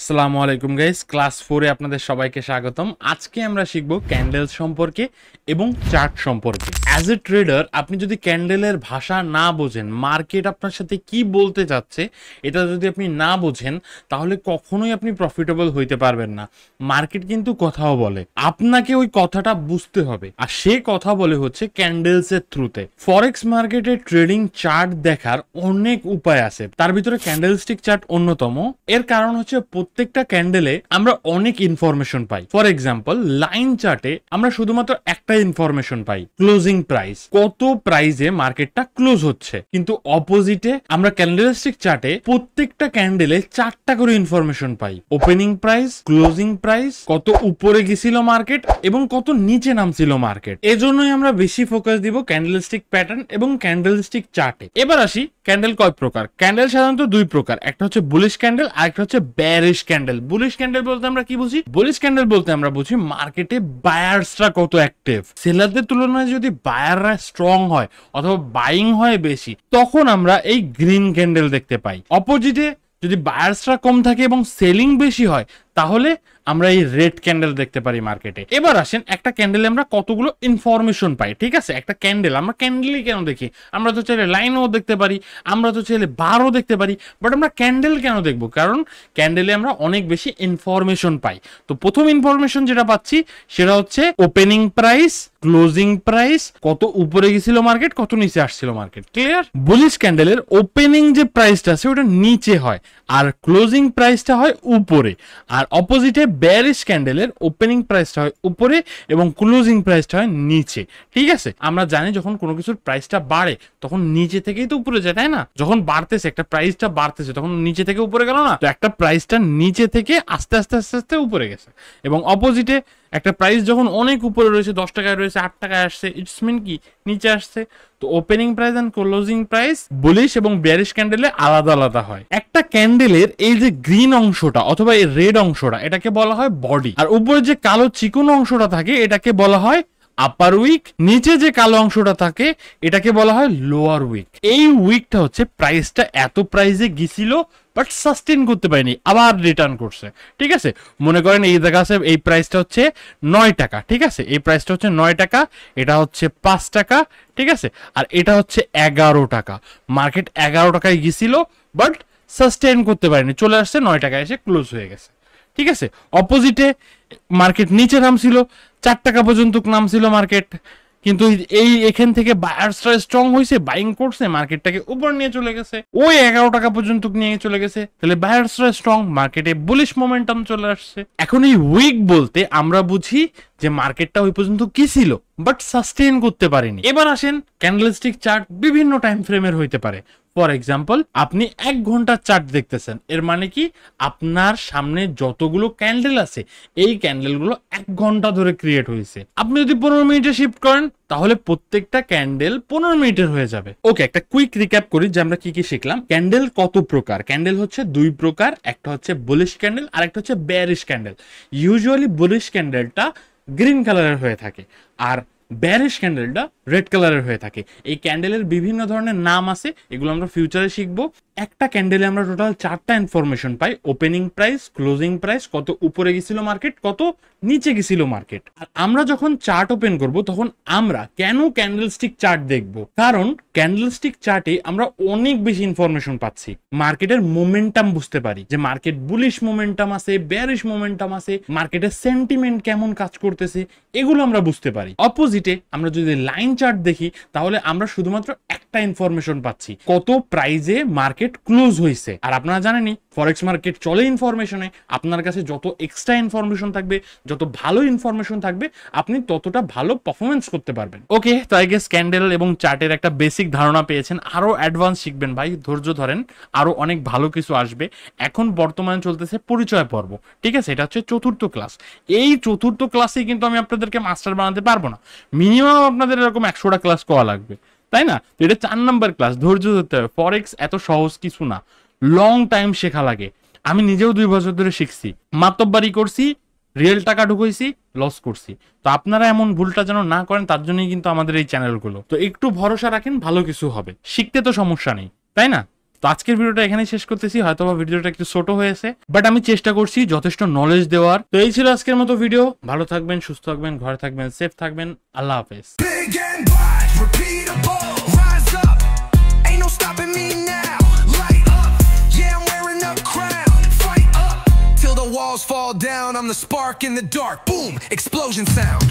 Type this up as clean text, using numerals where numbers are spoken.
আসসালামু আলাইকুম guys, class 4 এ আপনাদের সবাইকে স্বাগতম। আজকে আমরা শিখব ক্যান্ডেল সম্পর্কে এবং চার্ট সম্পর্কে। অ্যাজ এ ট্রেডার আপনি যদি ক্যান্ডেলের ভাষা না বোঝেন, মার্কেট আপনার সাথে কি বলতে যাচ্ছে এটা যদি আপনি না বোঝেন, তাহলে কখনোই আপনি প্রফিটেবল হইতে পারবেন না। মার্কেট কিন্তু কথাও বলে, আপনাকে ওই কথাটা বুঝতে হবে, আর সে কথা বলে হচ্ছে ক্যান্ডেলসের থ্রুতে। ফরেক্স মার্কেটে ট্রেডিং চার্ট দেখার অনেক উপায় আছে, তার ভিতরে ক্যান্ডেলস্টিক চার্ট অন্যতম। এর কারণ হচ্ছে প্রত্যেকটা ক্যান্ডেলে আমরা অনেক information pi. For example, line চার্টে আমরা শুধুমাত্র একটা ইনফরমেশন পাই, ক্লোজিং প্রাইস, কত প্রাইসে মার্কেটটা ক্লোজ হচ্ছে। কিন্তু অপোজিটে আমরা ক্যান্ডেলস্টিক চার্টে প্রত্যেকটা ক্যান্ডেলে চারটা করে ইনফরমেশন পাই, ওপেনিং প্রাইস, ক্লোজিং প্রাইস, কত উপরে গেছিল মার্কেট এবং কত নিচে নামছিল মার্কেট। এজন্যই আমরা বেশি ফোকাস দিব ক্যান্ডেলস্টিক প্যাটার্ন এবং ক্যান্ডেলস্টিক চার্টে। এবার আসি, ক্যান্ডেল কয় প্রকার? ক্যান্ডেল সাধারণত দুই প্রকার, একটা হচ্ছে বুলিশ ক্যান্ডেল আর একটা হচ্ছে বেয়ারিশ ক্যান্ডেল। বুলিশ ক্যান্ডেল বলতে আমরা কি বুঝি? বুলিশ ক্যান্ডেল বলতে আমরা বুঝি মার্কেটে বায়ার্সরা কত অ্যাক্টিভ। সেলারদের তুলনায় যদি বায়াররা স্ট্রং হয় অথবা বাইং হয় বেশি, তখন আমরা এই গ্রিন ক্যান্ডেল দেখতে পাই। অপোজিটে যদি বায়ার্সরা কম থাকে এবং সেলিং বেশি হয়, তাহলে আমরা এই রেড ক্যান্ডেল দেখতে পারি মার্কেটে। এবার আসেন, একটা ক্যান্ডেলে আমরা কতগুলো ইনফরমেশন পাই, ঠিক আছে? একটা ক্যান্ডেল, আমরা ক্যান্ডেলই কেন দেখি? আমরা তো চাইলে লাইনও দেখতে পারি, আমরা তো চাইলে বারও দেখতে পারি, বাট আমরা ক্যান্ডেল কেন দেখবো? কারণ ক্যান্ডেলে আমরা অনেক বেশি ইনফরমেশন পাই। তো প্রথম ইনফরমেশন যেটা পাচ্ছি সেটা হচ্ছে ওপেনিং প্রাইস, ক্লোজিং প্রাইস, কত উপরে গেছিল মার্কেট, কত নিচে আসছিল মার্কেট। ক্লিয়ার? বুলিশ ক্যান্ডেলের ওপেনিং যে প্রাইসটা আছে ওটা নিচে হয় আর ক্লোজিং প্রাইসটা হয় উপরে। আর অপোজিটে বেয়ারিশ ক্যান্ডেলের ওপেনিং প্রাইসটা হয় উপরে এবং ক্লোজিং প্রাইসটা হয় নিচে। ঠিক আছে? আমরা জানি যখন কোনো কিছুর প্রাইসটা বাড়ে তখন নিচে থেকেই তো উপরে যায়, তাই না? যখন বাড়তেছে, একটা প্রাইসটা বাড়তেছে, তখন নিচে থেকে উপরে গেল না? তো একটা প্রাইসটা নিচে থেকে আস্তে আস্তে আস্তে আস্তে উপরে গেছে। এবং অপোজিটে একটা প্রাইস যখন অনেক উপরে রয়েছে, 10 টাকায় রয়েছে, 8 টাকায় আসছে, ইটস মিন কি নিচে আসছে। তো opening price and closing price bullish এবং বেয়ারিশ ক্যান্ডেলে আলাদা আলাদা হয়। একটা ক্যান্ডেলের এই যে গ্রিন অংশটা অথবা এই রেড অংশটা, এটাকে বলা হয় বডি। আর উপরে যে কালো চিকন অংশটা থাকে এটাকে বলা হয় আপার উইক। নিচে যে কালো অংশটা থাকে এটাকে বলা হয় লোয়ার উইক। এই উইকটা হচ্ছে প্রাইসটা এত প্রাইসে গিয়েছিল বাট সাস্টেন করতে পারেনি, আবার রিটার্ন করছে। ঠিক আছে? মনে করেন এই জায়গা আছে, এই প্রাইসটা হচ্ছে 9 টাকা, ঠিক আছে? এই প্রাইসটা হচ্ছে 9 টাকা, এটা হচ্ছে 5 টাকা, ঠিক আছে? আর এটা হচ্ছে 11 টাকা। মার্কেট 11 টাকায় গিয়েছিল বাট সাস্টেন করতে পারেনি, চলে আসছে 9 টাকায় এসে ক্লোজ হয়ে গেছে। ঠিক আছে? অপোজিটে মার্কেট নিচে নামছিল, 4 টাকা পর্যন্ত নামছিল মার্কেট, কিন্তু এই এখান থেকে বায়ার্সরা স্ট্রং হয়েছে, বাইং করছে, মার্কেটটাকে উপর নিয়ে চলে গেছে, ওই 11 টাকা পর্যন্ত নিয়ে চলে গেছে। তাহলে বায়ার্সরা স্ট্রং, মার্কেটে বুলিশ মোমেন্টাম চলে আসছে। এখন এই উইক বলতে আমরা বুঝি যে মার্কেটটা ওই পর্যন্ত কি ছিল বাট সাস্টেইন করতে পারেনি। এবার আসেন, ক্যান্ডেলস্টিক চার্ট বিভিন্ন টাইম ফ্রেমের হইতে পারে। ফর এক্সাম্পল, আপনি 1 ঘন্টার চার্ট দেখতেছেন, এর মানে কি আপনার সামনে যতগুলো ক্যান্ডেল আছে এই ক্যান্ডেলগুলো 1 ঘন্টা ধরে ক্রিয়েট হয়েছে। আপনি যদি 15 মিনিটে শিফট করেন তাহলে প্রত্যেকটা ক্যান্ডেল 15 মিনিটের হয়ে যাবে। ওকে, একটা কুইক রিক্যাপ করি যে আমরা কি কি শিখলাম। ক্যান্ডেল কত প্রকার? ক্যান্ডেল হচ্ছে 2 প্রকার, একটা হচ্ছে বুলিশ ক্যান্ডেল আর একটা হচ্ছে বেয়ারিশ ক্যান্ডেল। ইউজুয়ালি বুলিশ ক্যান্ডেলটা গ্রিন কালারের হয়ে থাকে আর বেয়ারিশ ক্যান্ডেলটা রেড কালারের হয়ে থাকে। এই ক্যান্ডেলের বিভিন্ন ধরনের নাম আছে, এগুলো আমরা ফিউচারে শিখবো। একটা ক্যান্ডেলে আমরা টোটাল 4টা ইনফরমেশন পাই, ওপেনিং প্রাইস, ক্লোজিং প্রাইস, কত উপরে গেছিল মার্কেট, কত নিচে গেছিল মার্কেট। আর আমরা যখন চার্ট ওপেন করব তখন আমরা কেন ক্যান্ডেলস্টিক চার্ট দেখব? কারণ ক্যান্ডেলস্টিক চার্টে আমরা অনেক বেশি ইনফরমেশন পাচ্ছি, মার্কেটের মোমেন্টাম বুঝতে পারি যে মার্কেট বুলিশ মোমেন্টাম আছে, বেয়ারিশ মোমেন্টাম আছে, মার্কেটের সেন্টিমেন্ট কেমন কাজ করতেছে, এগুলো আমরা বুঝতে পারি। অপোজিটে আমরা যদি লাইন চার্ট দেখি তাহলে আমরা শুধুমাত্র একটা ইনফরমেশন পাচ্ছি, কত প্রাইজে মার্কেট ক্লোজ হয়েছে। আর আপনারা জানেনই ফরেক্স মার্কেট চলে ইনফরমেশনে, আপনার কাছে যত এক্সট্রা ইনফরমেশন থাকবে, যত ভালো ইনফরমেশন থাকবে, আপনি ততটা ভালো পারফরমেন্স করতে পারবেন। ওকে, তো আই গেস ক্যান্ডেল এবং চার্টের একটা বেসিক ধারণা পেয়েছেন। আরো অ্যাডভান্স শিখবেন ভাই, ধৈর্য ধরেন, আরো অনেক ভালো কিছু আসবে। এখন বর্তমানে চলতেছে পরিচয় পর্ব, ঠিক আছে? এটা হচ্ছে 4র্থ ক্লাস। এই 4র্থ ক্লাসে কিন্তু আমি আপনাদেরকে মাস্টার বানাতে পারবো না, মিনিমাম আপনাদের এরকম 100টা ক্লাস করা লাগবে, তাই না? তো এটা 4 নাম্বার ক্লাস, ধৈর্য ধরতে হবে। ফরেক্স এত সহজ কিছু না, লং টাইম শেখা লাগে। আমি নিজেও 2 বছর ধরে শিখছি, মাতব্বারি করছি, রিয়েল টাকা ঢুকাইছি, লস করছি। তো আপনারা এমন ভুলটা যেন না করেন, তার জন্যই কিন্তু আমাদের এই চ্যানেলগুলো। তো একটু ভরসা রাখেন, ভালো কিছু হবে, শিখতে তো সমস্যা নেই, তাই না? তো আজকের ভিডিওটা এখানেই শেষ করতেছি, হয়তোবা ভিডিওটা একটু ছোট হয়েছে, বাট আমি চেষ্টা করছি যথেষ্ট নলেজ দেওয়ার। তো এই ছিল আজকের মতো ভিডিও। ভালো থাকবেন, সুস্থ থাকবেন, ঘরে থাকবেন, সেফ থাকবেন। আল্লাহ হাফেজ। Walls fall down, I'm the spark in the dark. Boom, explosion sound.